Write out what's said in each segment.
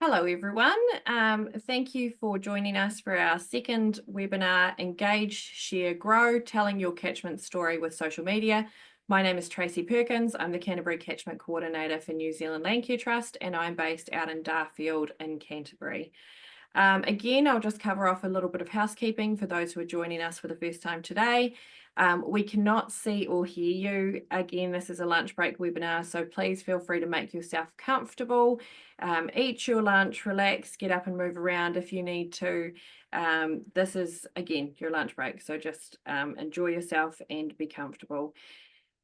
Hello, everyone. Thank you for joining us for our second webinar, Engage, Share, Grow, Telling Your Catchment Story with Social Media. My name is Tracy Perkins. I'm the Canterbury Catchment Coordinator for New Zealand Landcare Trust, and I'm based out in Darfield in Canterbury. Again, I'll just cover off a little bit of housekeeping for those who are joining us for the first time today. We cannot see or hear you. Again, this is a lunch break webinar, so please feel free to make yourself comfortable. Eat your lunch, relax, get up and move around if you need to. This is, again, your lunch break, so just enjoy yourself and be comfortable.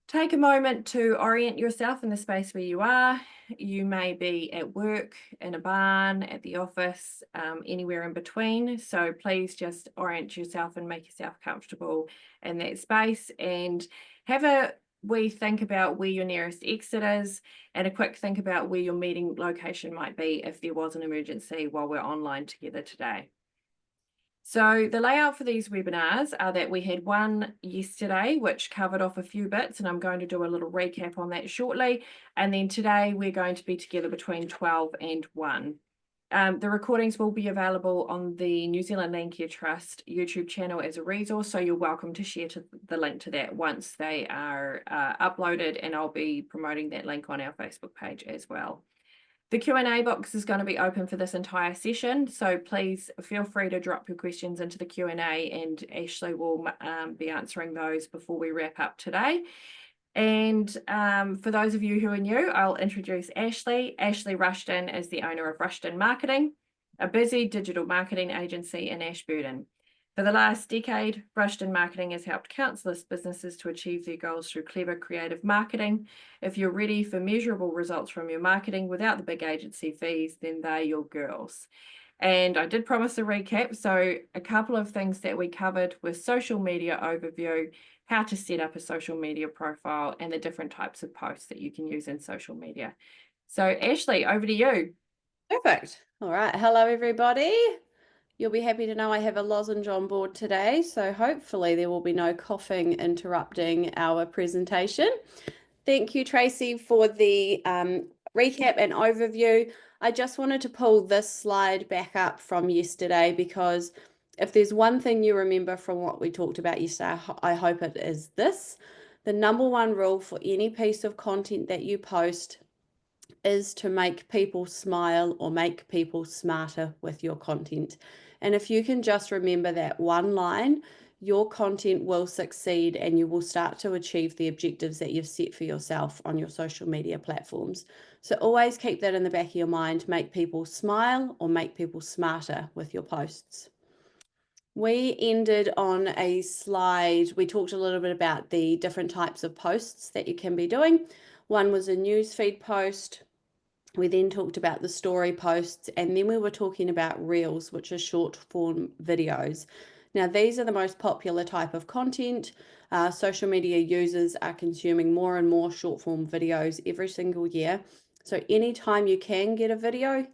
Take a moment to orient yourself in the space where you are. You may be at work, in a barn, at the office, anywhere in between. So please just orient yourself and make yourself comfortable in that space, and have a wee think about where your nearest exit is, and a quick think about where your meeting location might be if there was an emergency while we're online together today. So the layout for these webinars are that we had one yesterday, which covered off a few bits, and I'm going to do a little recap on that shortly. And then today we're going to be together between 12 and 1. The recordings will be available on the New Zealand Landcare Trust YouTube channel as a resource, so you're welcome to share the link to that once they are uploaded, and I'll be promoting that link on our Facebook page as well. The Q&A box is going to be open for this entire session, so please feel free to drop your questions into the Q&A, and Ashley will be answering those before we wrap up today. And for those of you who are new, I'll introduce Ashley. Ashley Rushton is the owner of Rushton Marketing, a busy digital marketing agency in Ashburton. For the last decade, Rushton Marketing has helped countless businesses to achieve their goals through clever, creative marketing. If you're ready for measurable results from your marketing without the big agency fees, then they're your girls. And I did promise a recap, so a couple of things that we covered were social media overview, how to set up a social media profile, and the different types of posts that you can use in social media. So Ashley, over to you. Perfect. All right. Hello, everybody. You'll be happy to know I have a lozenge on board today, so hopefully there will be no coughing interrupting our presentation. Thank you, Tracy, for the recap and overview. I just wanted to pull this slide back up from yesterday because if there's one thing you remember from what we talked about yesterday, I hope it is this. The number one rule for any piece of content that you post is to make people smile or make people smarter with your content. And if you can just remember that one line, your content will succeed and you will start to achieve the objectives that you've set for yourself on your social media platforms. So always keep that in the back of your mind, make people smile or make people smarter with your posts. We ended on a slide, we talked a little bit about the different types of posts that you can be doing. One was a newsfeed post. We then talked about the story posts, and then we were talking about reels, which are short form videos. Now, these are the most popular type of content. Social media users are consuming more and more short form videos every single year. So anytime you can get a video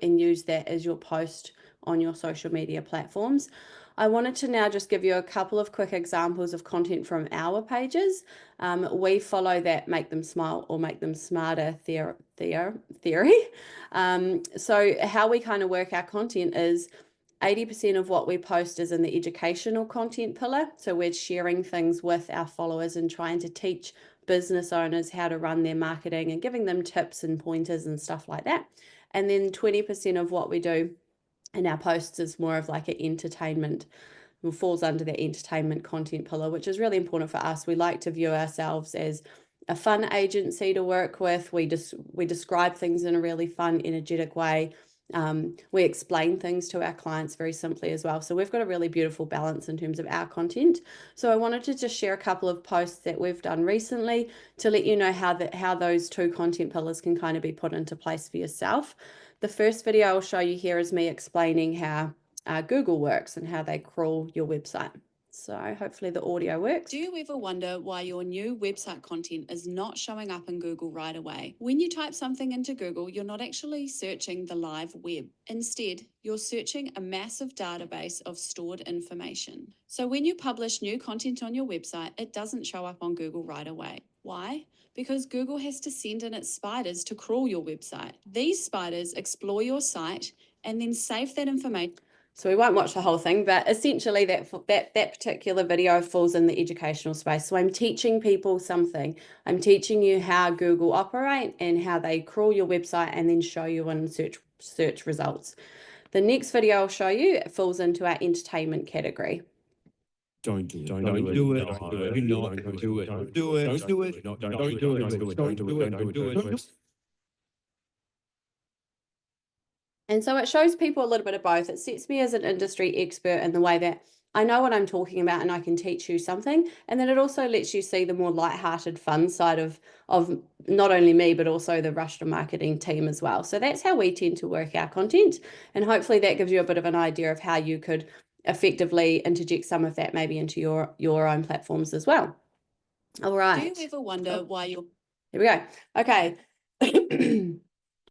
and use that as your post on your social media platforms. I wanted to now just give you a couple of quick examples of content from our pages. We follow that make them smile or make them smarter theory. So how we kind of work our content is 80% of what we post is in the educational content pillar. So we're sharing things with our followers and trying to teach business owners how to run their marketing and giving them tips and pointers and stuff like that. And then 20% of what we do in our posts is more of like an entertainment, falls under the entertainment content pillar, which is really important for us. We like to view ourselves as a fun agency to work with. We describe things in a really fun, energetic way. We explain things to our clients very simply as well. So we've got a really beautiful balance in terms of our content. So I wanted to just share a couple of posts that we've done recently to let you know how those two content pillars can kind of be put into place for yourself. The first video I'll show you here is me explaining how Google works and how they crawl your website. So hopefully the audio works. Do you ever wonder why your new website content is not showing up in Google right away? When you type something into Google, you're not actually searching the live web. Instead, you're searching a massive database of stored information. So when you publish new content on your website, it doesn't show up on Google right away. Why? because Google has to send in its spiders to crawl your website. These spiders explore your site and then save that information. So we won't watch the whole thing, but essentially that particular video falls in the educational space. So I'm teaching people something. I'm teaching you how Google operate and how they crawl your website and then show you in search results. The next video I'll show you falls into our entertainment category. Don't do it. Don't do it. Don't do it. Don't do it. Don't do it. Don't do it. Don't do it. Don't do it. Don't do it. Don't do it. And so it shows people a little bit of both. It sets me as an industry expert in the way that I know what I'm talking about and I can teach you something. And then it also lets you see the more lighthearted, fun side of not only me, but also the Rushton marketing team as well. So that's how we tend to work our content. And hopefully that gives you a bit of an idea of how you could effectively interject some of that maybe into your own platforms as well. All right. Do you ever wonder why you're... Here we go. Okay.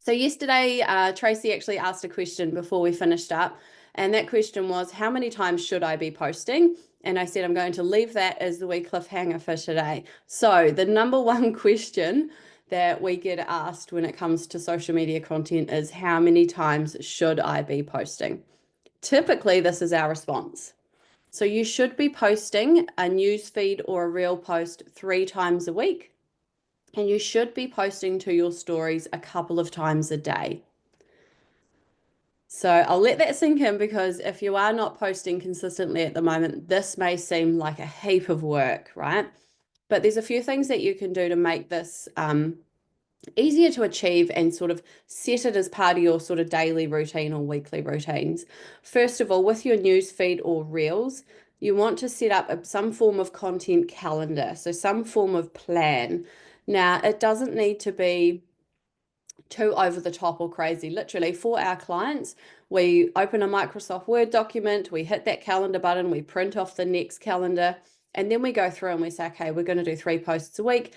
So yesterday, Tracy actually asked a question before we finished up. And that question was, how many times should I be posting? And I said, I'm going to leave that as the wee cliffhanger for today. So the number one question that we get asked when it comes to social media content is, how many times should I be posting? Typically, this is our response. So you should be posting a news feed or a reel post 3 times a week. And you should be posting to your stories a couple of times a day. So I'll let that sink in, because if you are not posting consistently at the moment, this may seem like a heap of work, right? But there's a few things that you can do to make this easier to achieve and sort of set it as part of your sort of daily routine or weekly routines. First of all, with your news feed or reels, you want to set up some form of content calendar, so some form of plan. Now, it doesn't need to be too over the top or crazy. Literally, for our clients, we open a Microsoft Word document, we hit that calendar button, we print off the next calendar, and then we go through and we say, okay, we're going to do 3 posts a week.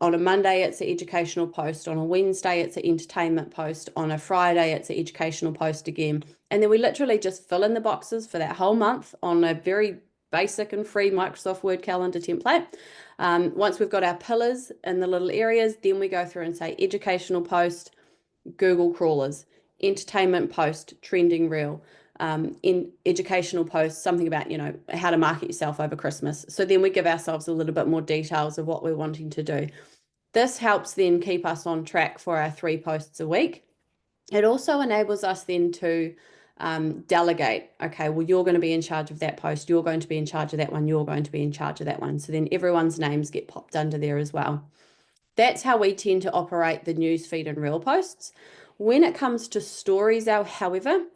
On a Monday, it's an educational post. On a Wednesday, it's an entertainment post. On a Friday, it's an educational post again. And then we literally just fill in the boxes for that whole month on a very basic and free Microsoft Word calendar template. Once we've got our pillars in the little areas, then we go through and say educational post, Google crawlers, entertainment post, trending reel, in educational posts, something about, how to market yourself over Christmas. So then we give ourselves a little bit more details of what we're wanting to do. This helps then keep us on track for our 3 posts a week. It also enables us then to delegate. Okay, well, you're going to be in charge of that post. You're going to be in charge of that one. You're going to be in charge of that one. So then everyone's names get popped under there as well. That's how we tend to operate the newsfeed and reel posts. When it comes to stories, however,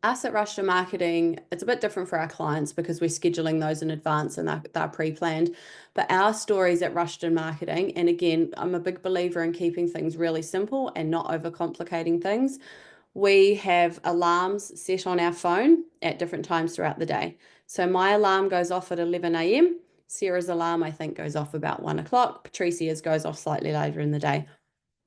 us at Rushton Marketing, it's a bit different for our clients because we're scheduling those in advance and they're pre-planned. But our stories at Rushton Marketing, and again, I'm a big believer in keeping things really simple and not overcomplicating things. We have alarms set on our phone at different times throughout the day. So my alarm goes off at 11 a.m. Sarah's alarm, I think, goes off about 1 o'clock. Patricia's goes off slightly later in the day.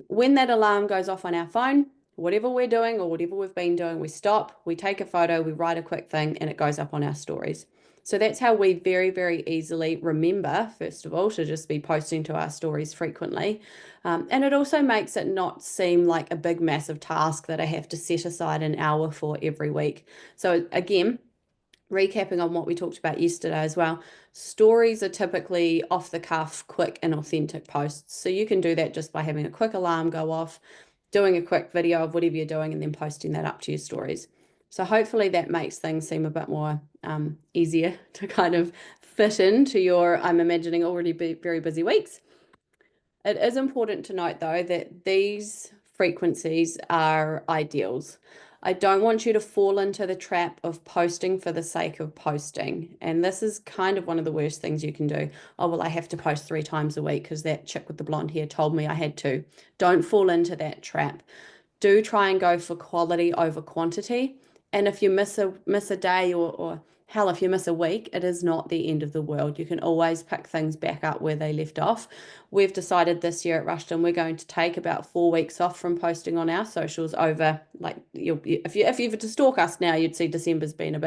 When that alarm goes off on our phone, whatever we're doing or whatever we've been doing, we stop, we take a photo, we write a quick thing, and it goes up on our stories. So that's how we very, very easily remember, first of all, to just be posting to our stories frequently. And it also makes it not seem like a big, massive task that I have to set aside an hour for every week. So again, recapping on what we talked about yesterday as well, stories are typically off the cuff, quick and authentic posts. So you can do that just by having a quick alarm go off, doing a quick video of whatever you're doing, and then posting that up to your stories. So hopefully that makes things seem a bit more easier to kind of fit into your, I'm imagining, already very busy weeks. It is important to note, though, that these frequencies are ideals. I don't want you to fall into the trap of posting for the sake of posting. And this is kind of one of the worst things you can do. Oh, well, I have to post 3 times a week because that chick with the blonde hair told me I had to. Don't fall into that trap. Do try and go for quality over quantity. And if you miss a day or hell, if you miss a week, it is not the end of the world. You can always pick things back up where they left off. We've decided this year at Rushton we're going to take about 4 weeks off from posting on our socials over, like, if you were to stalk us now, you'd see December's been a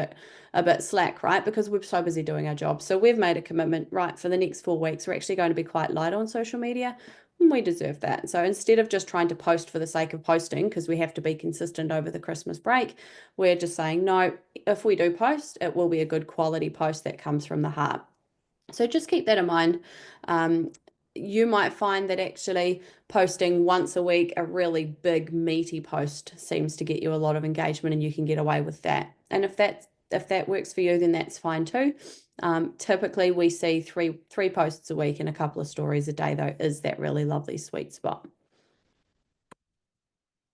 bit slack, right? Because we're so busy doing our job. So we've made a commitment, right, for the next 4 weeks, we're actually going to be quite light on social media. And we deserve that. So instead of just trying to post for the sake of posting, because we have to be consistent over the Christmas break, we're just saying, no, if we do post, it will be a good quality post that comes from the heart. So just keep that in mind. You might find that actually posting once a week, a really big meaty post seems to get you a lot of engagement, and you can get away with that. And if that works for you, then that's fine too. Typically we see three posts a week and a couple of stories a day, though, is that really lovely sweet spot.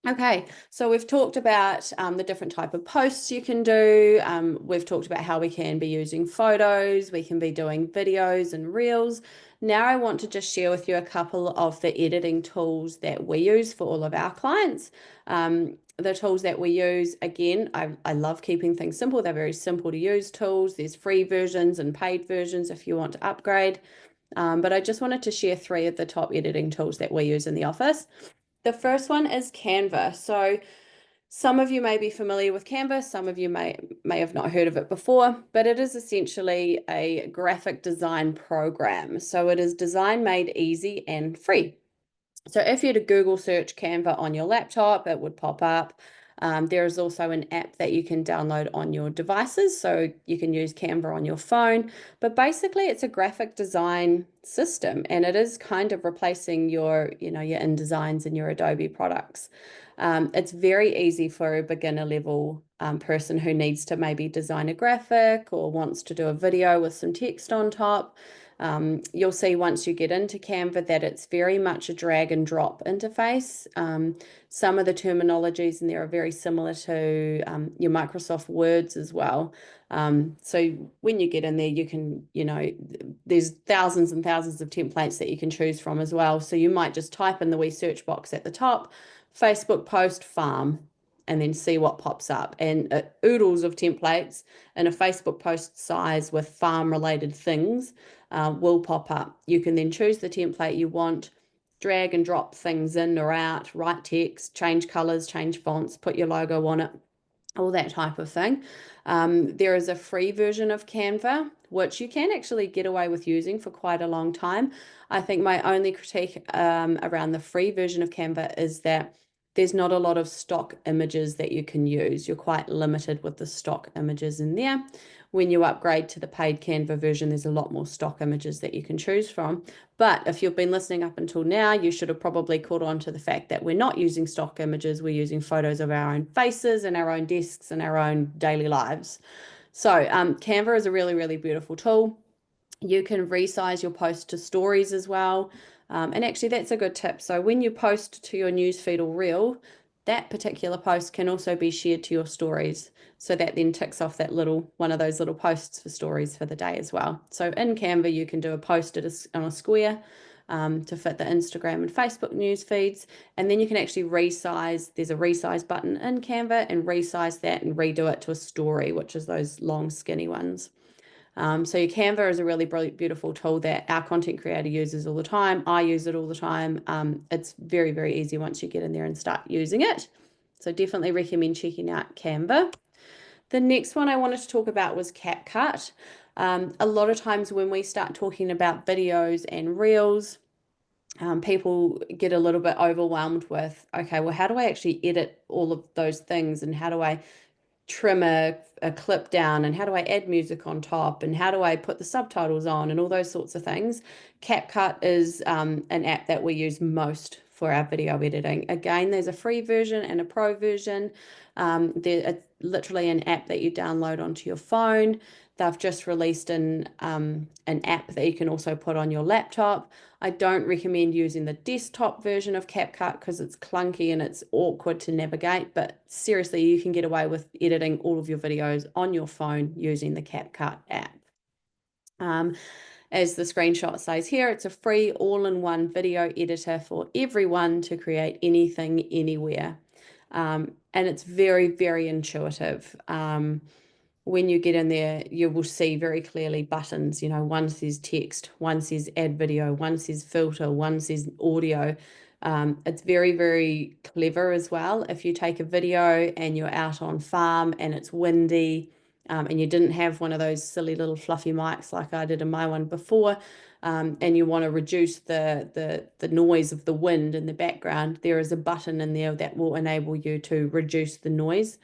Okay, so we've talked about the different type of posts you can do. We've talked about how we can be using photos, we can be doing videos and reels. Now I want to just share with you a couple of the editing tools that we use for all of our clients. The tools that we use, again, I love keeping things simple. They're very simple to use tools. There's free versions and paid versions if you want to upgrade. But I just wanted to share 3 of the top editing tools that we use in the office. The first one is Canva. So some of you may be familiar with Canva, some of you may have not heard of it before, but it is essentially a graphic design program. So it is design made easy and free. So if you were to Google search Canva on your laptop, it would pop up. There is also an app that you can download on your devices, so you can use Canva on your phone. But basically, it's a graphic design system, and it is kind of replacing your InDesigns and your Adobe products. It's very easy for a beginner level person who needs to maybe design a graphic or wants to do a video with some text on top. You'll see once you get into Canva that it's very much a drag and drop interface. Some of the terminologies in there are very similar to your Microsoft Words as well. So when you get in there, you can, there's thousands and thousands of templates that you can choose from as well. So you might just type in the wee search box at the top, Facebook post farm, and then see what pops up. And oodles of templates in a Facebook post size with farm related things will pop up. You can then choose the template you want, drag and drop things in or out, write text, change colors, change fonts, put your logo on it, all that type of thing. There is a free version of Canva, which you can actually get away with using for quite a long time. I think my only critique around the free version of Canva is that there's not a lot of stock images that you can use. You're quite limited with the stock images in there. When you upgrade to the paid Canva version, there's a lot more stock images that you can choose from. But if you've been listening up until now, you should have probably caught on to the fact that we're not using stock images. We're using photos of our own faces and our own desks and our own daily lives. So Canva is a really, really beautiful tool. You can resize your post to stories as well. And actually, that's a good tip. So when you post to your newsfeed or reel, that particular post can also be shared to your stories. So that then ticks off that one of those little posts for stories for the day as well. So in Canva, you can do a post on a square to fit the Instagram and Facebook news feeds. And then you can actually resize. There's a resize button in Canva, and resize that and redo it to a story, which is those long skinny ones. So your Canva is a really beautiful tool that our content creator uses all the time. I use it all the time. It's very, very easy once you get in there and start using it. So definitely recommend checking out Canva. The next one I wanted to talk about was CapCut. A lot of times when we start talking about videos and reels, people get a little bit overwhelmed with, okay, well, how do I actually edit all of those things, and how do I trim a clip down, and how do I add music on top, and how do I put the subtitles on, and all those sorts of things. CapCut is an app that we use most for our video editing. Again, there's a free version and a pro version. It's literally an app that you download onto your phone. They've just released an app that you can also put on your laptop. I don't recommend using the desktop version of CapCut because it's clunky and it's awkward to navigate, but seriously, you can get away with editing all of your videos on your phone using the CapCut app. As the screenshot says here, it's a free all-in-one video editor for everyone to create anything, anywhere. And it's very, very intuitive. when you get in there, you will see very clearly buttons. One says text, one says add video, one says filter, one says audio. It's very, very clever as well. If you take a video and you're out on farm and it's windy, and you didn't have one of those silly little fluffy mics like I did in my one before, and you want to reduce the noise of the wind in the background, there is a button in there that will enable you to reduce the noise.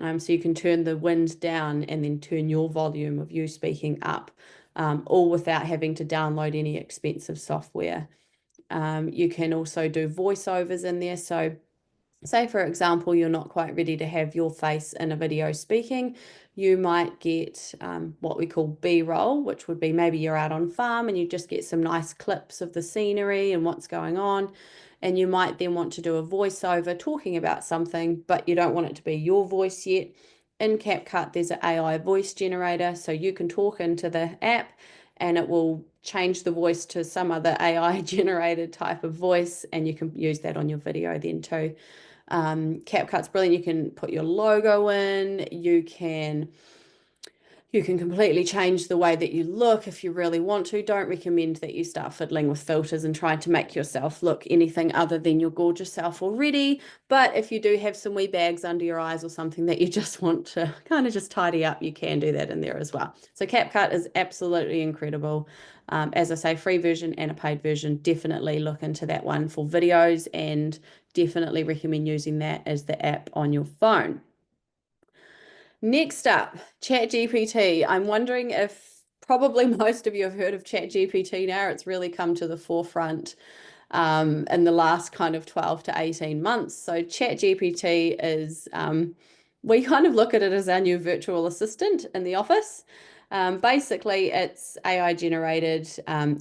So you can turn the wind down and then turn your volume of you speaking up, all without having to download any expensive software. You can also do voiceovers in there. So say, for example, you're not quite ready to have your face in a video speaking, you might get what we call B-roll, which would be maybe you're out on farm and you just get some nice clips of the scenery and what's going on. And you might then want to do a voiceover talking about something, but you don't want it to be your voice yet. In CapCut, there's an AI voice generator, so you can talk into the app and it will change the voice to some other AI generated type of voice, and you can use that on your video then too. CapCut's brilliant. You can put your logo in, you can completely change the way that you look if you really want to. Don't recommend that you start fiddling with filters and trying to make yourself look anything other than your gorgeous self already. But if you do have some wee bags under your eyes or something that you just want to kind of just tidy up, you can do that in there as well. So CapCut is absolutely incredible. As I say, free version and a paid version. Definitely look into that one for videos, and definitely recommend using that as the app on your phone. Next up, ChatGPT. I'm wondering if probably most of you have heard of ChatGPT now. It's really come to the forefront in the last kind of 12 to 18 months. So ChatGPT is, we kind of look at it as our new virtual assistant in the office. Basically, it's AI generated.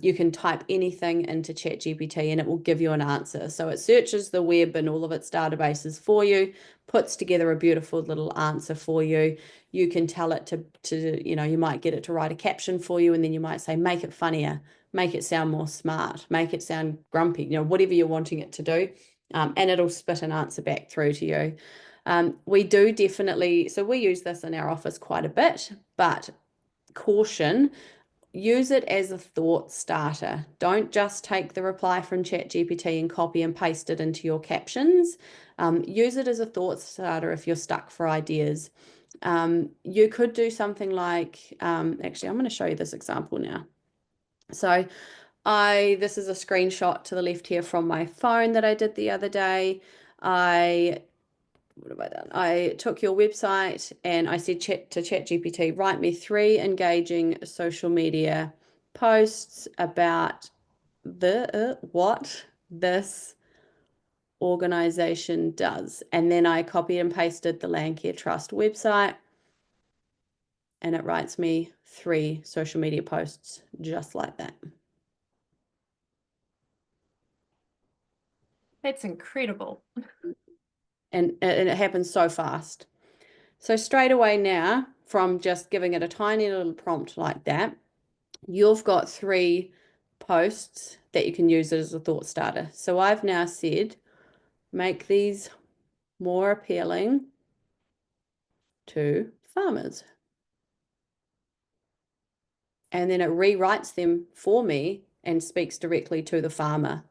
You can type anything into ChatGPT and it will give you an answer. So it searches the web and all of its databases for you, puts together a beautiful little answer for you. You can tell it to you might get it to write a caption for you, and then you might say, make it funnier, make it sound more smart, make it sound grumpy, whatever you're wanting it to do. And it'll spit an answer back through to you. We do definitely, so we use this in our office quite a bit, but caution, use it as a thought starter. Don't just take the reply from ChatGPT and copy and paste it into your captions. Use it as a thought starter if you're stuck for ideas. You could do something like, actually, I'm going to show you this example now. So this is a screenshot to the left here from my phone that I did the other day. What have I done? I took your website and I said to ChatGPT, write me 3 engaging social media posts about what this organization does. And then I copied and pasted the Landcare Trust website, and it writes me 3 social media posts just like that. That's incredible. And it happens so fast. So straight away now, from just giving it a tiny little prompt like that, you've got 3 posts that you can use as a thought starter. So I've now said, make these more appealing to farmers. And then it rewrites them for me and speaks directly to the farmer.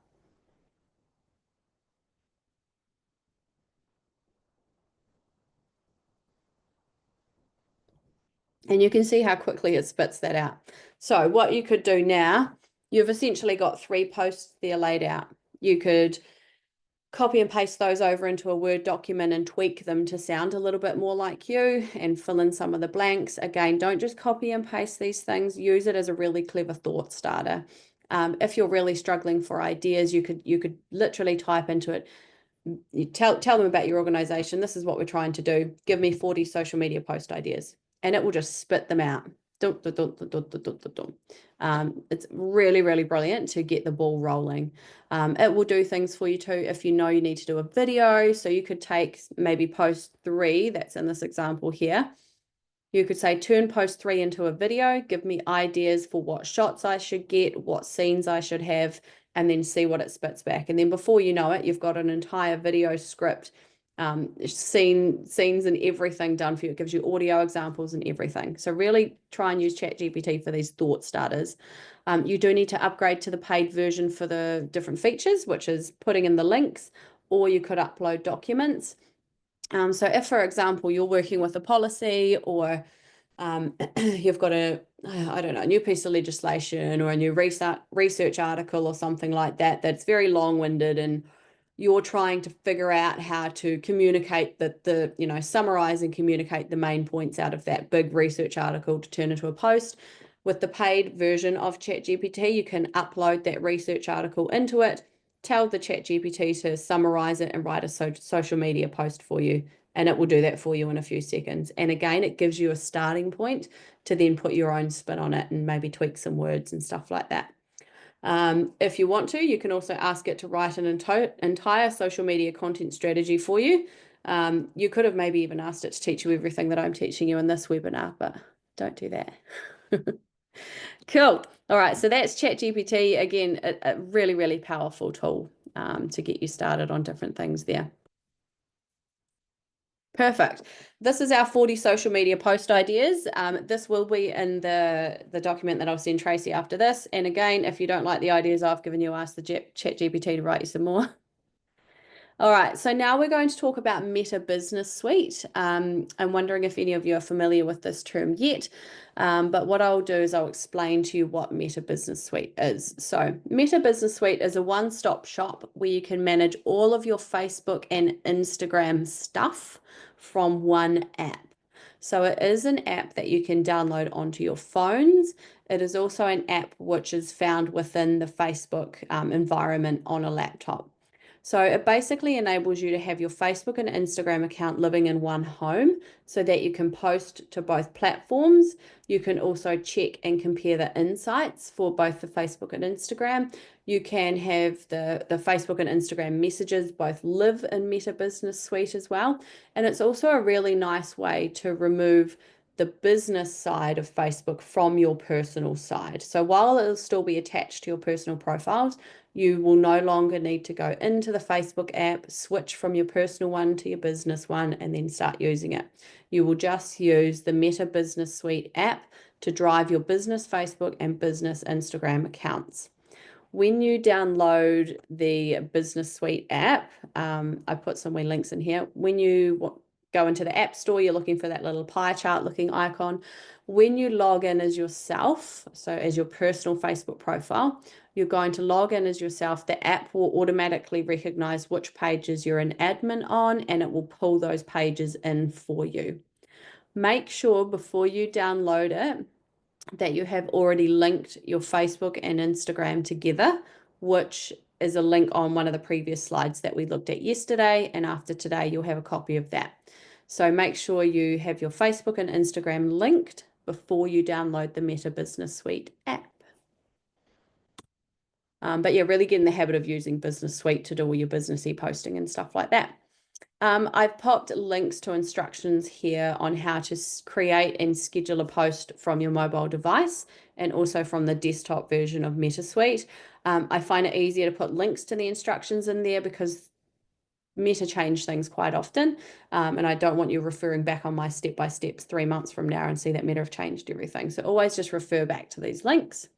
And you can see how quickly it spits that out. So what you could do now, you've essentially got 3 posts there laid out. You could copy and paste those over into a Word document and tweak them to sound a little bit more like you and fill in some of the blanks. Again, don't just copy and paste these things. Use it as a really clever thought starter. If you're really struggling for ideas, you could literally type into it. You tell them about your organization. This is what we're trying to do. Give me 40 social media post ideas, and it will just spit them out. It's really, really brilliant to get the ball rolling. It will do things for you too if you know you need to do a video. So you could take maybe post 3, that's in this example here. You could say, turn post 3 into a video, give me ideas for what shots I should get, what scenes I should have, and then see what it spits back. And then before you know it, you've got an entire video script scenes and everything done for you. It gives you audio examples and everything. So really try and use ChatGPT for these thought starters. You do need to upgrade to the paid version for the different features, which is putting in the links, or you could upload documents. So if, for example, you're working with a policy, or you've got I don't know, a new piece of legislation or a new research article or something like that, that's very long-winded, and you're trying to figure out how to communicate summarize and communicate the main points out of that big research article to turn into a post. With the paid version of ChatGPT, you can upload that research article into it, tell the ChatGPT to summarize it and write a social media post for you, and it will do that for you in a few seconds. And again, it gives you a starting point to then put your own spin on it and maybe tweak some words and stuff like that. If you want to, you can also ask it to write an entire social media content strategy for you. You could have maybe even asked it to teach you everything that I'm teaching you in this webinar, but don't do that. Cool. All right, so that's ChatGPT. Again, a really, really powerful tool to get you started on different things there. Perfect. This is our 40 social media post ideas. This will be in the document that I'll send Tracy after this. And again, if you don't like the ideas I've given you, ask the ChatGPT to write you some more. All right, so now we're going to talk about Meta Business Suite. I'm wondering if any of you are familiar with this term yet, but what I'll do is I'll explain to you what Meta Business Suite is. So Meta Business Suite is a one-stop shop where you can manage all of your Facebook and Instagram stuff from one app. So it is an app that you can download onto your phones. It is also an app which is found within the Facebook environment on a laptop. So it basically enables you to have your Facebook and Instagram account living in one home so that you can post to both platforms. You can also check and compare the insights for both the Facebook and Instagram. You can have the Facebook and Instagram messages both live in Meta Business Suite as well. And it's also a really nice way to remove the business side of Facebook from your personal side. So while it'll still be attached to your personal profiles, you will no longer need to go into the Facebook app, switch from your personal one to your business one, and then start using it. You will just use the Meta Business Suite app to drive your business Facebook and business Instagram accounts. When you download the Business Suite app, I put some links in here. When you go into the App Store, you're looking for that little pie chart looking icon. When you log in as yourself, so as your personal Facebook profile, you're going to log in as yourself. The app will automatically recognize which pages you're an admin on, and it will pull those pages in for you. Make sure before you download it that you have already linked your Facebook and Instagram together, which is a link on one of the previous slides that we looked at yesterday. And after today, you'll have a copy of that. So make sure you have your Facebook and Instagram linked before you download the Meta Business Suite app. But yeah, really get in the habit of using Business Suite to do all your businessy posting and stuff like that. I've popped links to instructions here on how to create and schedule a post from your mobile device and also from the desktop version of Meta Suite. I find it easier to put links to the instructions in there because Meta change things quite often, and I don't want you referring back on my step-by-steps 3 months from now and see that Meta have changed everything. So always just refer back to these links.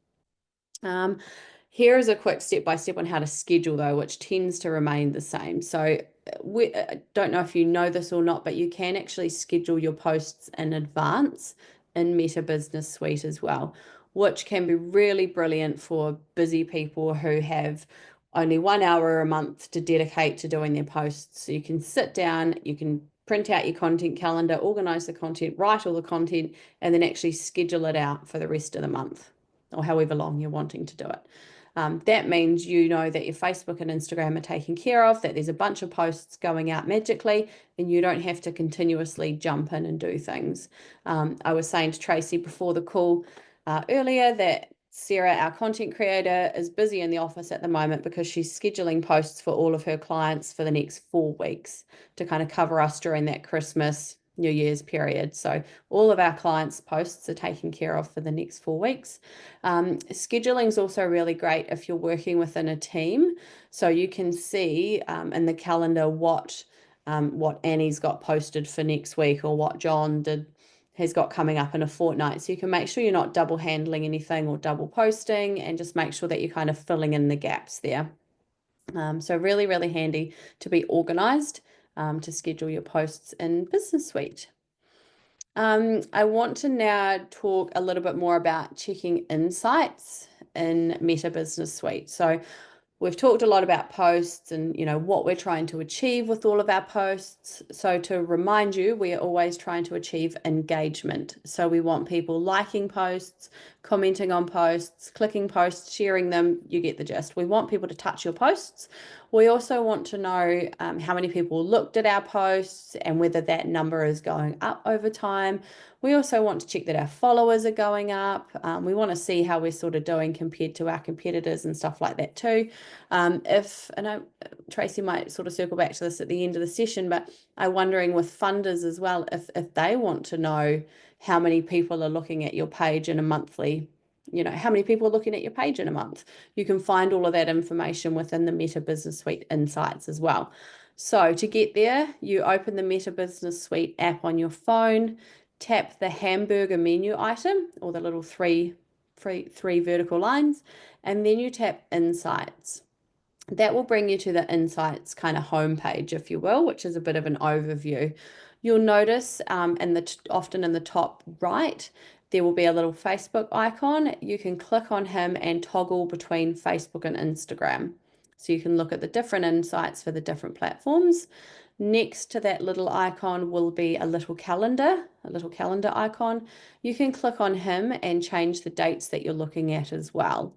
Here is a quick step-by-step on how to schedule though, which tends to remain the same. So I don't know if you know this or not, but you can actually schedule your posts in advance in Meta Business Suite as well, which can be really brilliant for busy people who have only 1 hour a month to dedicate to doing their posts. So you can sit down, you can print out your content calendar, organize the content, write all the content, and then actually schedule it out for the rest of the month or however long you're wanting to do it. That means you know that your Facebook and Instagram are taken care of, that there's a bunch of posts going out magically, and you don't have to continuously jump in and do things. I was saying to Tracy before the call earlier that Sarah, our content creator, is busy in the office at the moment because she's scheduling posts for all of her clients for the next 4 weeks to kind of cover us during that Christmas, New Year's period. So all of our clients' posts are taken care of for the next 4 weeks. Scheduling is also really great if you're working within a team. So you can see in the calendar what what Annie's got posted for next week or what John has got coming up in a fortnight. So you can make sure you're not double handling anything or double posting, and just make sure that you're kind of filling in the gaps there. So really, really handy to be organized to schedule your posts in Business Suite. I want to now talk a little bit more about checking insights in Meta Business Suite. So we've talked a lot about posts and, what we're trying to achieve with all of our posts. So to remind you, we are always trying to achieve engagement. So we want people liking posts, commenting on posts, clicking posts, sharing them. You get the gist. We want people to touch your posts. We also want to know how many people looked at our posts and whether that number is going up over time. We also want to check that our followers are going up. We want to see how we're sort of doing compared to our competitors and stuff like that too. I know Tracy might sort of circle back to this at the end of the session, but I'm wondering with funders as well, if they want to know how many people are looking at your page in a monthly, how many people are looking at your page in a month. You can find all of that information within the Meta Business Suite Insights as well. So to get there, you open the Meta Business Suite app on your phone, tap the hamburger menu item or the little three vertical lines, and then you tap Insights. That will bring you to the Insights kind of homepage, if you will, which is a bit of an overview. You'll notice often in the top right, there will be a little Facebook icon. You can click on him and toggle between Facebook and Instagram. So you can look at the different insights for the different platforms. Next to that little icon will be a little calendar icon. You can click on him and change the dates that you're looking at as well.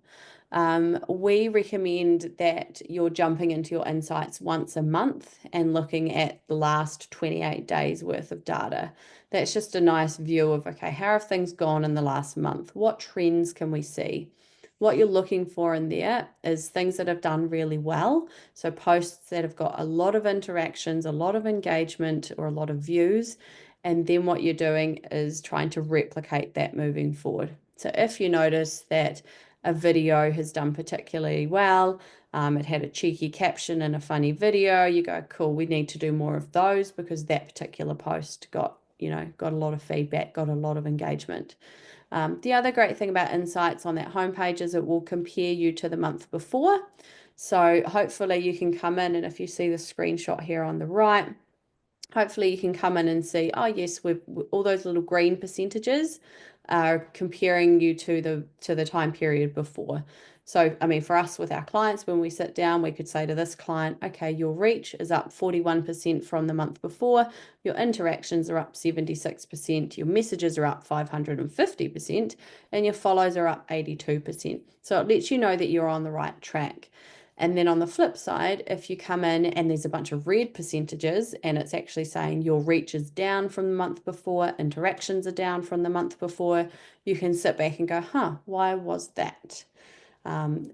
We recommend that you're jumping into your insights once a month and looking at the last 28 days worth of data. That's just a nice view of, okay, how have things gone in the last month? What trends can we see? What you're looking for in there is things that have done really well. So posts that have got a lot of interactions, a lot of engagement, or a lot of views. And then what you're doing is trying to replicate that moving forward. So if you notice that a video has done particularly well, it had a cheeky caption and a funny video, you go, cool, we need to do more of those because that particular post got a lot of feedback, got a lot of engagement. The other great thing about Insights on that homepage is it will compare you to the month before. So hopefully you can come in, and if you see the screenshot here on the right, hopefully you can come in and see, oh yes, all those little green percentages are comparing you to the time period before. So, I mean, for us with our clients, when we sit down, we could say to this client, okay, your reach is up 41% from the month before, your interactions are up 76%, your messages are up 550%, and your follows are up 82%. So it lets you know that you're on the right track. And then on the flip side, if you come in and there's a bunch of red percentages and it's actually saying your reach is down from the month before, interactions are down from the month before, you can sit back and go, why was that?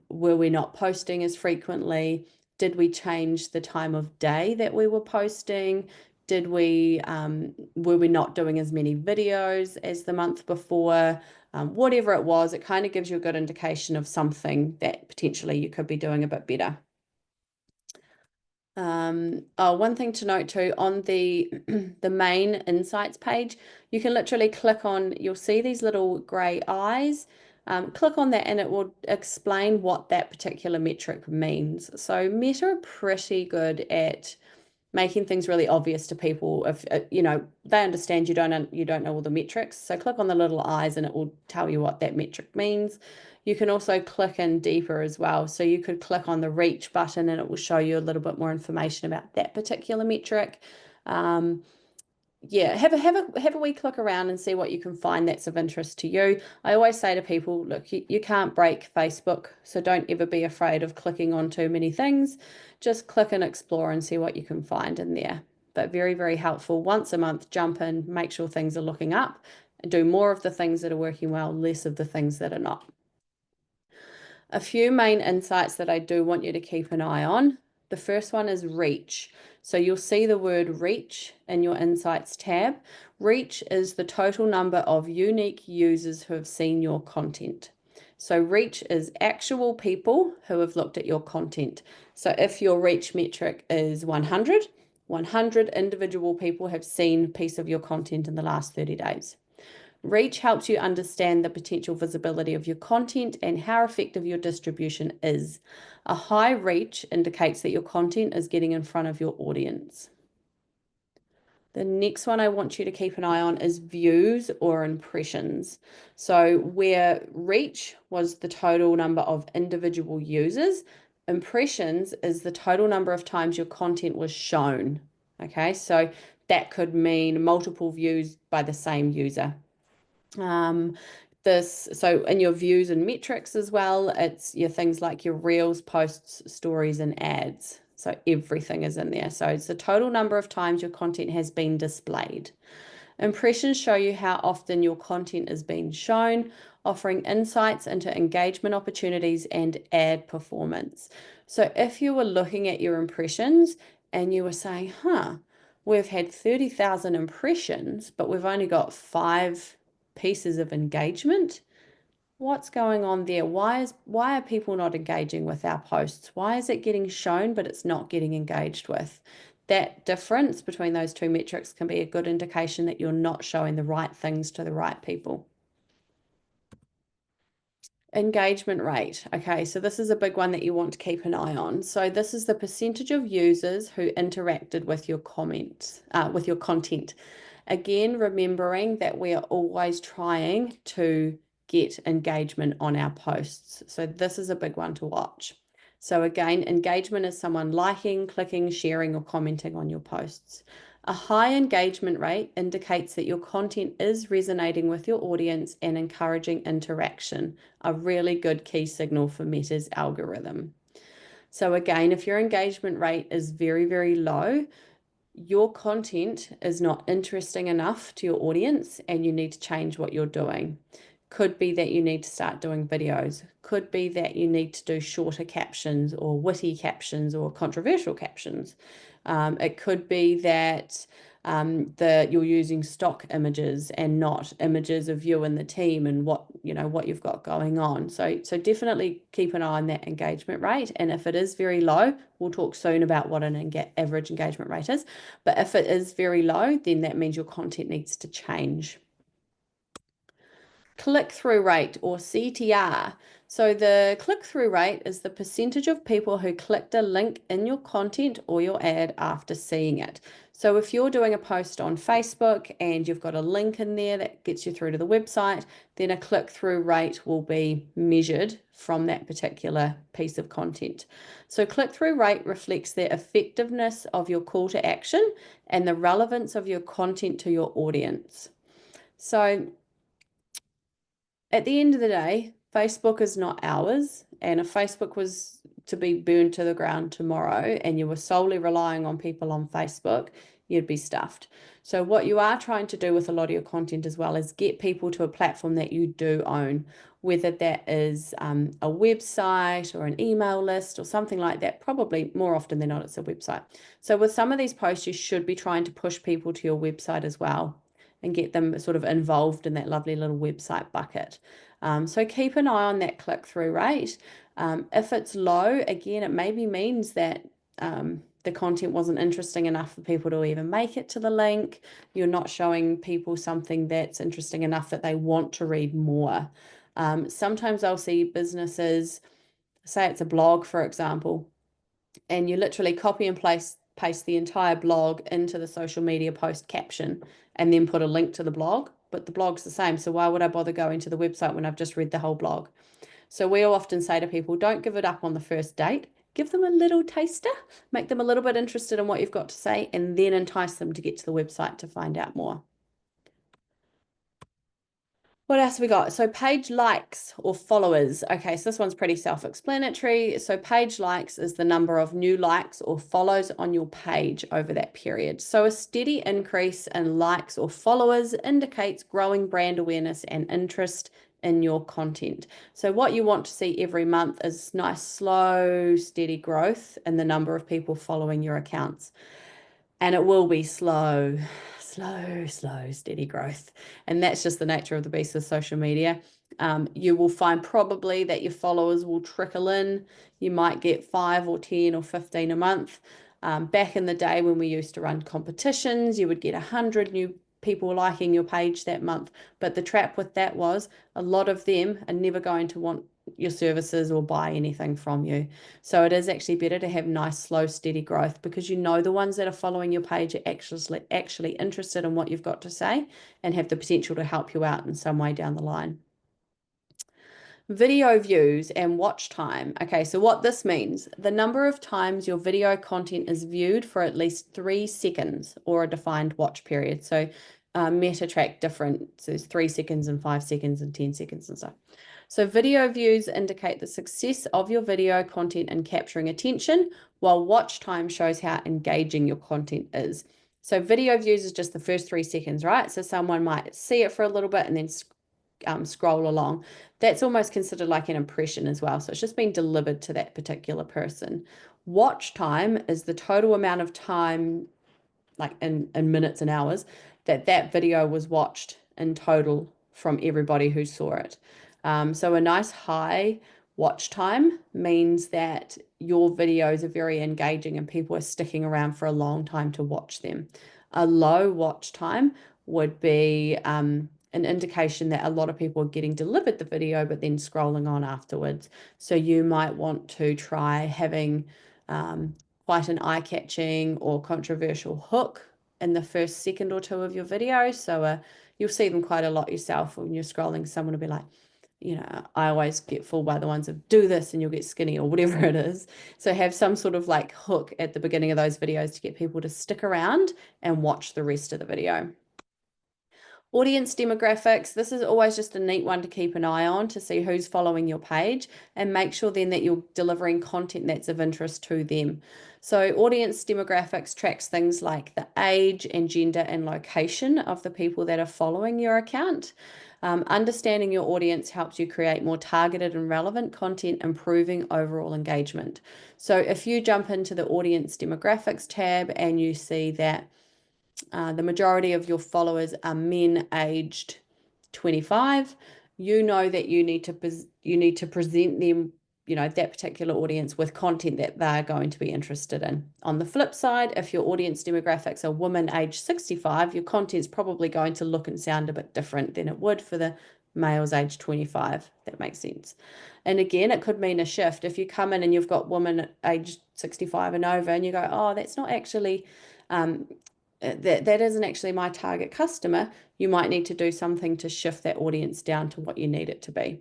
Were we not posting as frequently? Did we change the time of day that we were posting? Were we not doing as many videos as the month before? Whatever it was, it kind of gives you a good indication of something that potentially you could be doing a bit better. One thing to note too, on the main insights page, you can literally click on, you'll see these little gray eyes. Click on that and it will explain what that particular metric means. So Meta are pretty good at making things really obvious to people. If they understand you don't know all the metrics, so click on the little eyes and it will tell you what that metric means. You can also click in deeper as well, so you could click on the reach button and it will show you a little bit more information about that particular metric. Have a wee click around and see what you can find that's of interest to you. I always say to people, look, you can't break Facebook, so don't ever be afraid of clicking on too many things. Just click and explore and see what you can find in there. But very, very helpful. Once a month, jump in, make sure things are looking up, and do more of the things that are working well, less of the things that are not. A few main insights that I do want you to keep an eye on. The first one is reach. So you'll see the word reach in your Insights tab. Reach is the total number of unique users who have seen your content. So reach is actual people who have looked at your content. So if your reach metric is 100, 100 individual people have seen a piece of your content in the last 30 days. Reach helps you understand the potential visibility of your content and how effective your distribution is. A high reach indicates that your content is getting in front of your audience. The next one I want you to keep an eye on is views or impressions. So where reach was the total number of individual users, impressions is the total number of times your content was shown. Okay, so that could mean multiple views by the same user. So in your views and metrics as well, it's your things like your reels, posts, stories, and ads. So everything is in there. So it's the total number of times your content has been displayed. Impressions show you how often your content is being shown, offering insights into engagement opportunities and ad performance. So if you were looking at your impressions and you were saying, we've had 30,000 impressions, but we've only got 5 pieces of engagement. What's going on there? Why are people not engaging with our posts? Why is it getting shown, but it's not getting engaged with? That difference between those two metrics can be a good indication that you're not showing the right things to the right people. Engagement rate. Okay, so this is a big one that you want to keep an eye on. So this is the percentage of users who interacted with your comments, with your content. Again, remembering that we are always trying to get engagement on our posts. So this is a big one to watch. So again, engagement is someone liking, clicking, sharing, or commenting on your posts. A high engagement rate indicates that your content is resonating with your audience and encouraging interaction, a really good key signal for Meta's algorithm. So again, if your engagement rate is very, very low, your content is not interesting enough to your audience and you need to change what you're doing. Could be that you need to start doing videos. Could be that you need to do shorter captions or witty captions or controversial captions. It could be that you're using stock images and not images of you and the team and what you've got going on. So definitely keep an eye on that engagement rate. And if it is very low, we'll talk soon about what an average engagement rate is. But if it is very low, then that means your content needs to change. Click-through rate, or CTR. So the click-through rate is the percentage of people who clicked a link in your content or your ad after seeing it. So if you're doing a post on Facebook and you've got a link in there that gets you through to the website, then a click-through rate will be measured from that particular piece of content. So click-through rate reflects the effectiveness of your call to action and the relevance of your content to your audience. So at the end of the day, Facebook is not ours. And if Facebook was to be burned to the ground tomorrow and you were solely relying on people on Facebook, you'd be stuffed. So what you are trying to do with a lot of your content as well is get people to a platform that you do own, whether that is a website or an email list or something like that. Probably more often than not, it's a website. So with some of these posts, you should be trying to push people to your website as well and get them sort of involved in that lovely little website bucket. So keep an eye on that click-through rate. If it's low, again, it maybe means that the content wasn't interesting enough for people to even make it to the link. You're not showing people something that's interesting enough that they want to read more. Sometimes I'll see businesses, say it's a blog, for example, and you literally copy and paste the entire blog into the social media post caption and then put a link to the blog, but the blog's the same. So why would I bother going to the website when I've just read the whole blog? So we'll often say to people, don't give it up on the first date. Give them a little taster, make them a little bit interested in what you've got to say, and then entice them to get to the website to find out more. What else have we got? So page likes or followers. Okay, so this one's pretty self-explanatory. So page likes is the number of new likes or follows on your page over that period. So a steady increase in likes or followers indicates growing brand awareness and interest in your content. So what you want to see every month is nice, slow, steady growth in the number of people following your accounts. And it will be slow, steady growth. And that's just the nature of the beast with social media. You will find probably that your followers will trickle in. You might get 5 or 10 or 15 a month. Back in the day when we used to run competitions, you would get 100 new people liking your page that month. But the trap with that was a lot of them are never going to want your services or buy anything from you. So it is actually better to have nice, slow, steady growth, because you know the ones that are following your page are actually interested in what you've got to say and have the potential to help you out in some way down the line. Video views and watch time. Okay, so what this means, the number of times your video content is viewed for at least 3 seconds or a defined watch period. So Meta track different, so there's 3 seconds and 5 seconds and 10 seconds and stuff. So video views indicate the success of your video content in capturing attention, while watch time shows how engaging your content is. So video views is just the first 3 seconds, right? So someone might see it for a little bit and then scroll along. That's almost considered like an impression as well. So it's just being delivered to that particular person. Watch time is the total amount of time, like in minutes and hours, that video was watched in total from everybody who saw it. So a nice high watch time means that your videos are very engaging and people are sticking around for a long time to watch them. A low watch time would be an indication that a lot of people are getting delivered the video but then scrolling on afterwards. So you might want to try having quite an eye-catching or controversial hook in the first second or two of your video. So you'll see them quite a lot yourself when you're scrolling. Someone will be like, I always get fooled by the ones of do this and you'll get skinny or whatever it is. So have some sort of like hook at the beginning of those videos to get people to stick around and watch the rest of the video. Audience demographics, this is always just a neat one to keep an eye on to see who's following your page and make sure then that you're delivering content that's of interest to them. So audience demographics tracks things like the age and gender and location of the people that are following your account. Understanding your audience helps you create more targeted and relevant content, improving overall engagement. So if you jump into the audience demographics tab and you see that the majority of your followers are men aged 25, you know that you need to present them, that particular audience with content that they're going to be interested in. On the flip side, if your audience demographics are women aged 65, your content's probably going to look and sound a bit different than it would for the males aged 25. That makes sense. And again, it could mean a shift. If you come in and you've got women aged 65 and over and you go, oh, that's not actually that isn't actually my target customer, you might need to do something to shift that audience down to what you need it to be.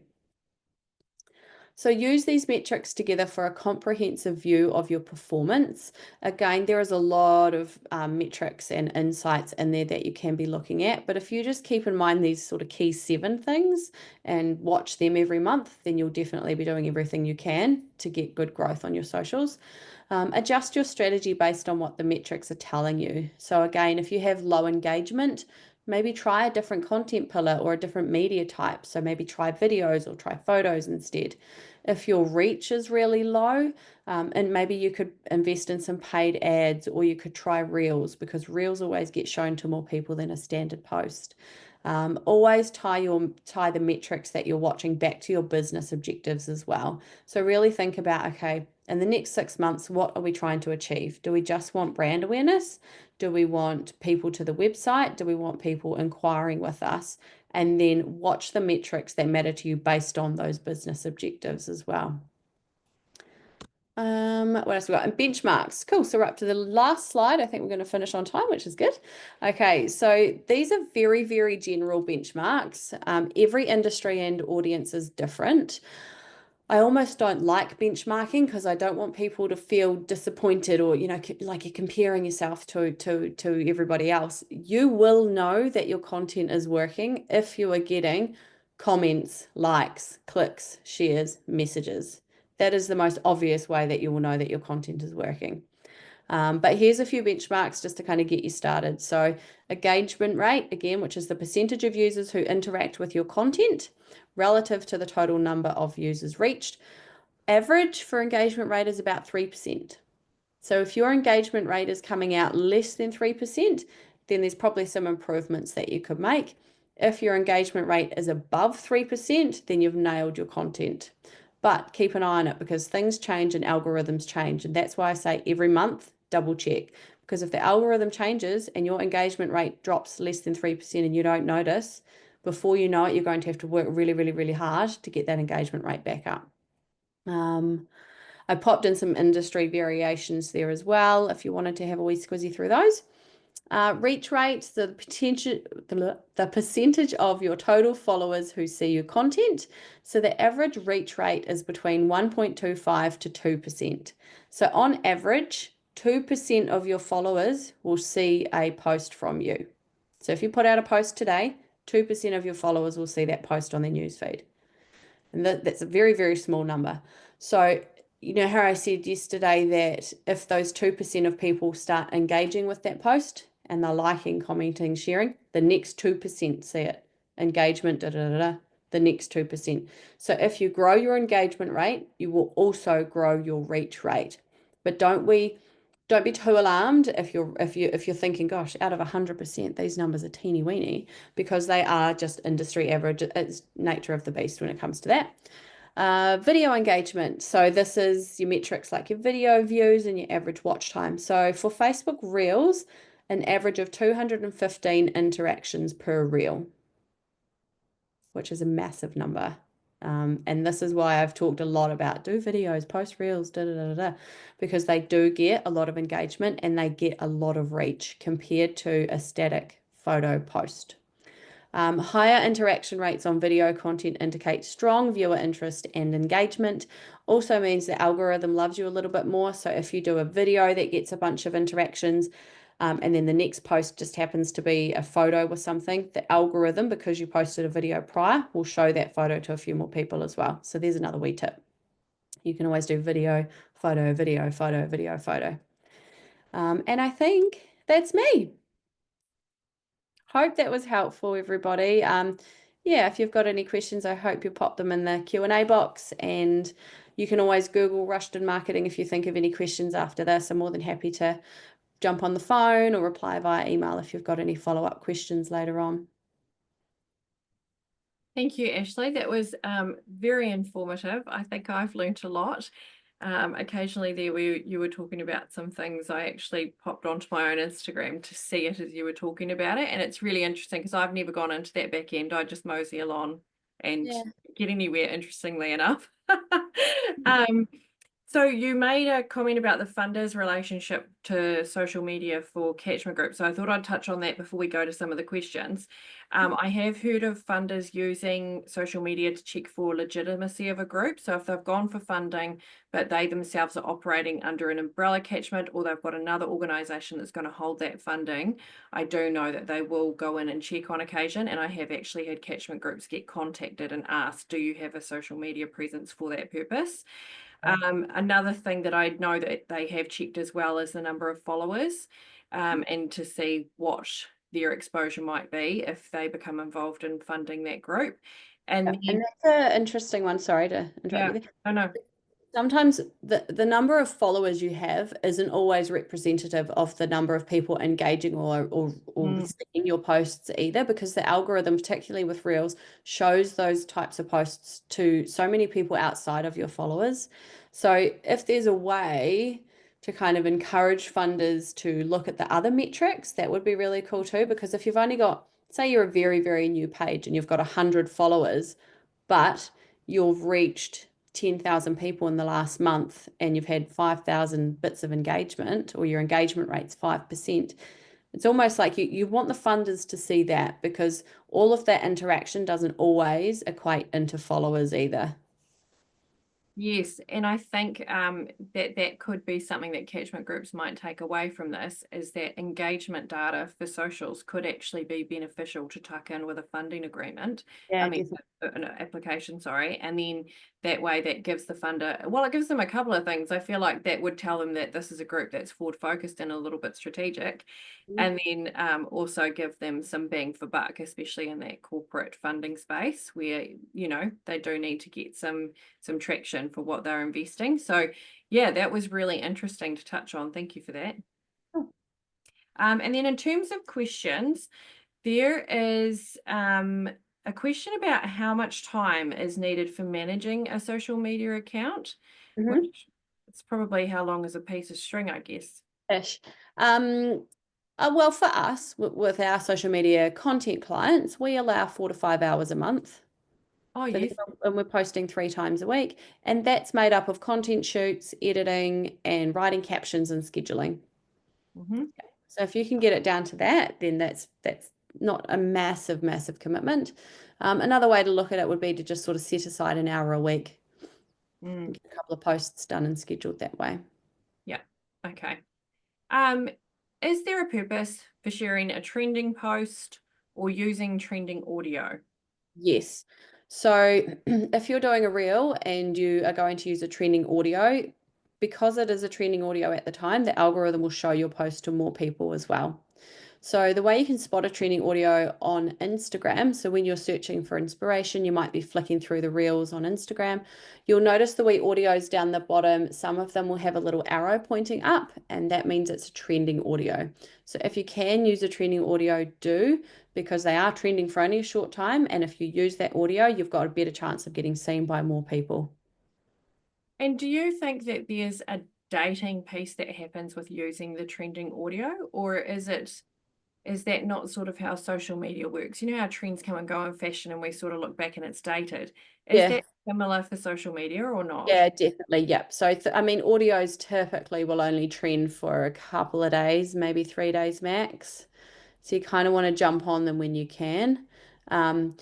So use these metrics together for a comprehensive view of your performance. Again, there is a lot of metrics and insights in there that you can be looking at, but if you just keep in mind these sort of key 7 things and watch them every month, then you'll definitely be doing everything you can to get good growth on your socials. Adjust your strategy based on what the metrics are telling you. So again, if you have low engagement, maybe try a different content pillar or a different media type. So maybe try videos or try photos instead. If your reach is really low, and maybe you could invest in some paid ads, or you could try reels, because reels always get shown to more people than a standard post. Always tie the metrics that you're watching back to your business objectives as well. So really think about, okay, in the next 6 months, what are we trying to achieve? Do we just want brand awareness? Do we want people to the website? Do we want people inquiring with us? And then watch the metrics that matter to you based on those business objectives as well. What else we got? And benchmarks. Cool. So we're up to the last slide. I think we're going to finish on time, which is good. Okay. So these are very, very general benchmarks. Every industry and audience is different. I almost don't like benchmarking because I don't want people to feel disappointed or, like you're comparing yourself to everybody else. You will know that your content is working if you are getting comments, likes, clicks, shares, messages. That is the most obvious way that you will know that your content is working. But here's a few benchmarks just to kind of get you started. So engagement rate, again, which is the percentage of users who interact with your content relative to the total number of users reached. Average for engagement rate is about 3%. So if your engagement rate is coming out less than 3%, then there's probably some improvements that you could make. If your engagement rate is above 3%, then you've nailed your content. But keep an eye on it because things change and algorithms change. And that's why I say every month double check, because if the algorithm changes and your engagement rate drops less than 3% and you don't notice, before you know it, you're going to have to work really, really, really hard to get that engagement rate back up. I popped in some industry variations there as well if you wanted to have a wee squizzy through those. Reach rate, the percentage of your total followers who see your content. So the average reach rate is between 1.25 to 2%. So on average, 2% of your followers will see a post from you. So if you put out a post today, 2% of your followers will see that post on their newsfeed. And that's a very, very small number. So you know how I said yesterday that if those 2% of people start engaging with that post and they're liking, commenting, sharing, the next 2% see it. Engagement, the next 2%. So if you grow your engagement rate, you will also grow your reach rate. But don't be too alarmed if you're thinking, gosh, out of 100%, these numbers are teeny weeny, because they are just industry average. It's nature of the beast when it comes to that. Video engagement. So this is your metrics like your video views and your average watch time. So for Facebook Reels, an average of 215 interactions per reel, which is a massive number. And this is why I've talked a lot about do videos, post reels, because they do get a lot of engagement and they get a lot of reach compared to a static photo post. Higher interaction rates on video content indicate strong viewer interest and engagement. Also means the algorithm loves you a little bit more. So if you do a video that gets a bunch of interactions, and then the next post just happens to be a photo with something, the algorithm, because you posted a video prior, will show that photo to a few more people as well. So there's another wee tip. You can always do video, photo, video, photo, video, photo. And I think that's me. Hope that was helpful, everybody. Yeah, if you've got any questions, I hope you pop them in the Q&A box, and you can always Google Rushton Marketing if you think of any questions after this. I'm more than happy to jump on the phone or reply via email if you've got any follow-up questions later on. Thank you, Ashley. That was very informative. I think I've learnt a lot. Occasionally there you were talking about some things. I actually popped onto my own Instagram to see it as you were talking about it, and it's really interesting because I've never gone into that back end. I just mosey along and get anywhere, interestingly enough. So you made a comment about the funders' relationship to social media for Catchment Group. So I thought I'd touch on that before we go to some of the questions. I have heard of funders using social media to check for legitimacy of a group. So if they've gone for funding, but they themselves are operating under an umbrella catchment, or they've got another organisation that's going to hold that funding, I do know that they will go in and check on occasion. And I have actually had catchment groups get contacted and asked, do you have a social media presence for that purpose? Another thing that I know that they have checked as well is the number of followers, and to see what their exposure might be if they become involved in funding that group. And that's an interesting one. Sorry to interrupt you there. I know. Sometimes the number of followers you have isn't always representative of the number of people engaging or seeing your posts either, because the algorithm, particularly with Reels, shows those types of posts to so many people outside of your followers. So if there's a way to kind of encourage funders to look at the other metrics, that would be really cool too, because if you've only got, say you're a very, very new page and you've got 100 followers, but you've reached 10,000 people in the last month and you've had 5,000 bits of engagement, or your engagement rate's 5%, it's almost like you want the funders to see that, because all of that interaction doesn't always equate into followers either. Yes, and I think that could be something that catchment groups might take away from this, is that engagement data for socials could actually be beneficial to tuck in with a funding agreement. Yeah, I mean, an application, sorry. And then that way that gives the funder, well, it gives them a couple of things. I feel like that would tell them that this is a group that's forward focused and a little bit strategic. And then also give them some bang for buck, especially in that corporate funding space where, you know, they do need to get some traction for what they're investing. So yeah, that was really interesting to touch on. Thank you for that. And then in terms of questions, there is a question about how much time is needed for managing a social media account, which it's probably how long is a piece of string, I guess. Ish. Well, for us, with our social media content clients, we allow 4 to 5 hours a month. Oh, for yes. them, and we're posting 3 times a week. And that's made up of content shoots, editing, and writing captions and scheduling. Mm-hmm. So if you can get it down to that, then that's not a massive commitment. Another way to look at it would be to just sort of set aside an hour a week Mm. and get a couple of posts done and scheduled that way. Yeah. Okay. Is there a purpose for sharing a trending post or using trending audio? Yes. So if you're doing a reel and you are going to use a trending audio, because it is a trending audio at the time, the algorithm will show your post to more people as well. So the way you can spot a trending audio on Instagram, so when you're searching for inspiration, you might be flicking through the reels on Instagram. You'll notice the wee audios down the bottom, some of them will have a little arrow pointing up, and that means it's a trending audio. So if you can use a trending audio, do, because they are trending for only a short time. And if you use that audio, you've got a better chance of getting seen by more people. And do you think that there's a dating piece that happens with using the trending audio, or is that not sort of how social media works? You know how trends come and go in fashion and we sort of look back and it's dated. Is Yeah. that similar for social media or not? Yeah, definitely. Yep. So, I mean, audios typically will only trend for a couple of days, maybe 3 days max. So you kind of want to jump on them when you can. Um,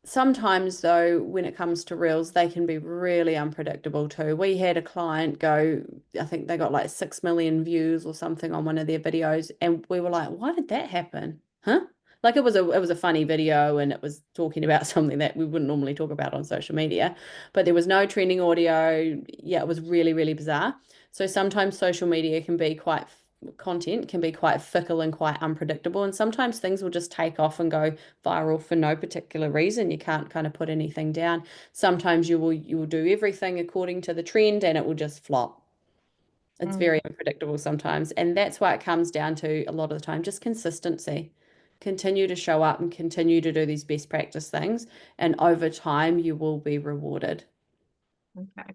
Sometimes, though, when it comes to reels, they can be really unpredictable too. We had a client go, I think they got like 6 million views or something on one of their videos, and we were like, why did that happen? Huh? Like it was a funny video and it was talking about something that we wouldn't normally talk about on social media, but there was no trending audio. Yeah, it was really bizarre. So sometimes social media can be quite content can be quite fickle and quite unpredictable, and sometimes things will just take off and go viral for no particular reason. You can't kind of put anything down. Sometimes you will do everything according to the trend and it will just flop. It's very unpredictable sometimes, and that's why it comes down to a lot of the time just consistency. Continue to show up and continue to do these best practice things, and over time you will be rewarded. Okay.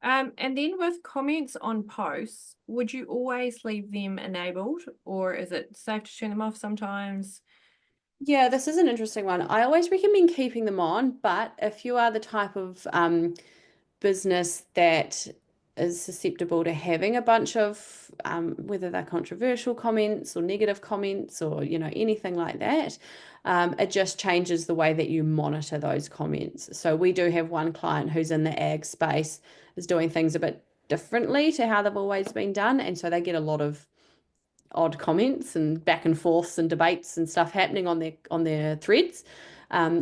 And then with comments on posts, would you always leave them enabled, or is it safe to turn them off sometimes? Yeah, this is an interesting one. I always recommend keeping them on, but if you are the type of business that is susceptible to having a bunch of whether they're controversial comments or negative comments or anything like that, it just changes the way that you monitor those comments. So we do have one client who's in the ag space, is doing things a bit differently to how they've always been done, and so they get a lot of odd comments and back and forths and debates and stuff happening on their threads.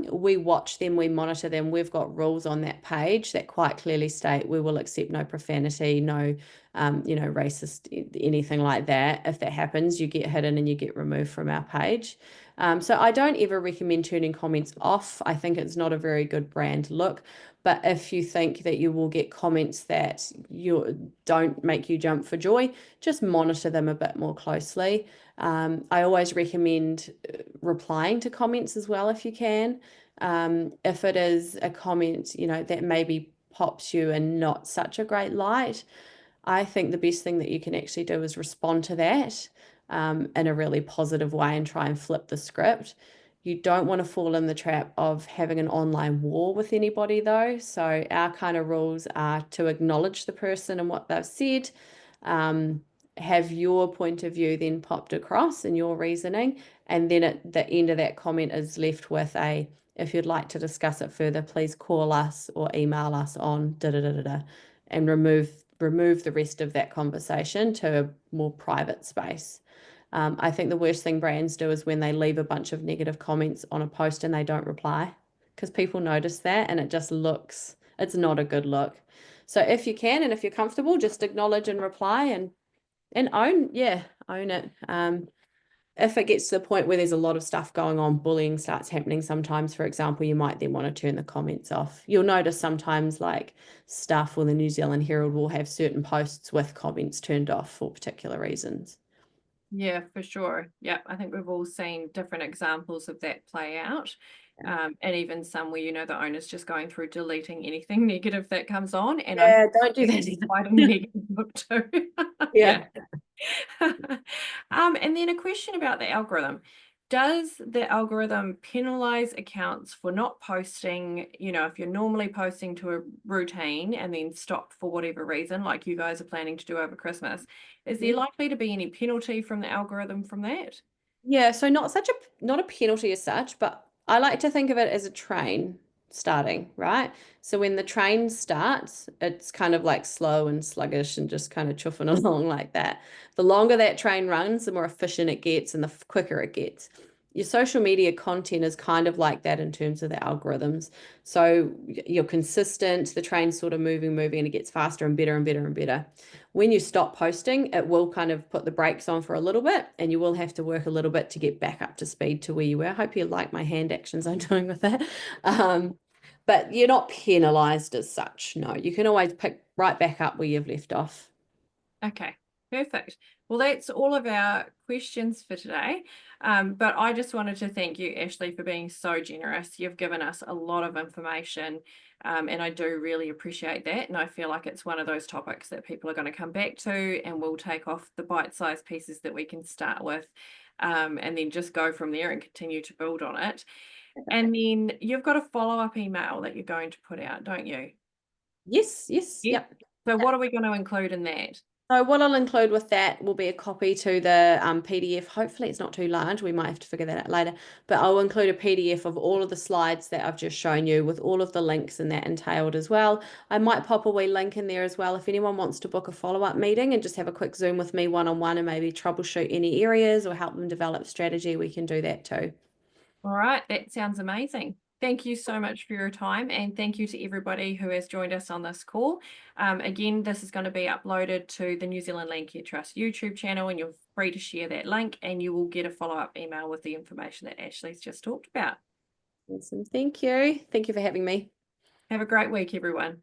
We watch them, we monitor them. We've got rules on that page that quite clearly state we will accept no profanity, no racist, anything like that. If that happens, you get hidden and you get removed from our page. So I don't ever recommend turning comments off. I think it's not a very good brand look. But if you think that you will get comments that you don't make you jump for joy, just monitor them a bit more closely. I always recommend replying to comments as well if you can. If it is a comment, that maybe pops you in not such a great light, I think the best thing that you can actually do is respond to that in a really positive way and try and flip the script. You don't want to fall in the trap of having an online war with anybody, though. So our kind of rules are to acknowledge the person and what they've said, have your point of view then popped across and your reasoning, and then at the end of that comment is left with if you'd like to discuss it further, please call us or email us on da da da da da, and remove the rest of that conversation to a more private space. I think the worst thing brands do is when they leave a bunch of negative comments on a post and they don't reply, because people notice that and it's not a good look. So if you can and if you're comfortable, just acknowledge and reply and own it. If it gets to the point where there's a lot of stuff going on, bullying starts happening sometimes, for example, you might then want to turn the comments off. You'll notice sometimes like Stuff or the New Zealand Herald will have certain posts with comments turned off for particular reasons. Yeah, for sure. Yeah, I think we've all seen different examples of that play out. And even some where, the owner's just going through deleting anything negative that comes on. And I Yeah, think don't do that it's either. quite a negative book too. Yeah. And then a question about the algorithm. Does the algorithm penalize accounts for not posting, if you're normally posting to a routine and then stop for whatever reason, like you guys are planning to do over Christmas, is there likely to be any penalty from the algorithm from that? Yeah, so not a penalty as such, but I like to think of it as a train starting, right? So when the train starts, it's kind of like slow and sluggish and just kind of chuffing along like that. The longer that train runs, the more efficient it gets and the quicker it gets. Your social media content is kind of like that in terms of the algorithms. So you're consistent, the train's sort of moving, and it gets faster and better and better and better. When you stop posting, it will kind of put the brakes on for a little bit, and you will have to work a little bit to get back up to speed to where you were. I hope you like my hand actions I'm doing with that. But you're not penalized as such. No, you can always pick right back up where you've left off. Okay, perfect. Well, that's all of our questions for today. But I just wanted to thank you, Ashley, for being so generous. You've given us a lot of information, and I do really appreciate that. And I feel like it's one of those topics that people are going to come back to, and we'll take off the bite-sized pieces that we can start with, and then just go from there and continue to build on it. And then you've got a follow-up email that you're going to put out, don't you? Yes, Yeah. yep. So what are we going to include in that? So what I'll include with that will be a copy to the PDF. Hopefully it's not too large. We might have to figure that out later. But I'll include a PDF of all of the slides that I've just shown you with all of the links and that entailed as well. I might pop a wee link in there as well. If anyone wants to book a follow-up meeting and just have a quick Zoom with me one-on-one and maybe troubleshoot any areas or help them develop strategy, we can do that too. All right, that sounds amazing. Thank you so much for your time, and thank you to everybody who has joined us on this call. Again, this is going to be uploaded to the New Zealand Land Care Trust YouTube channel, and you're free to share that link, and you will get a follow-up email with the information that Ashley's just talked about. Awesome. Thank you. Thank you for having me. Have a great week, everyone.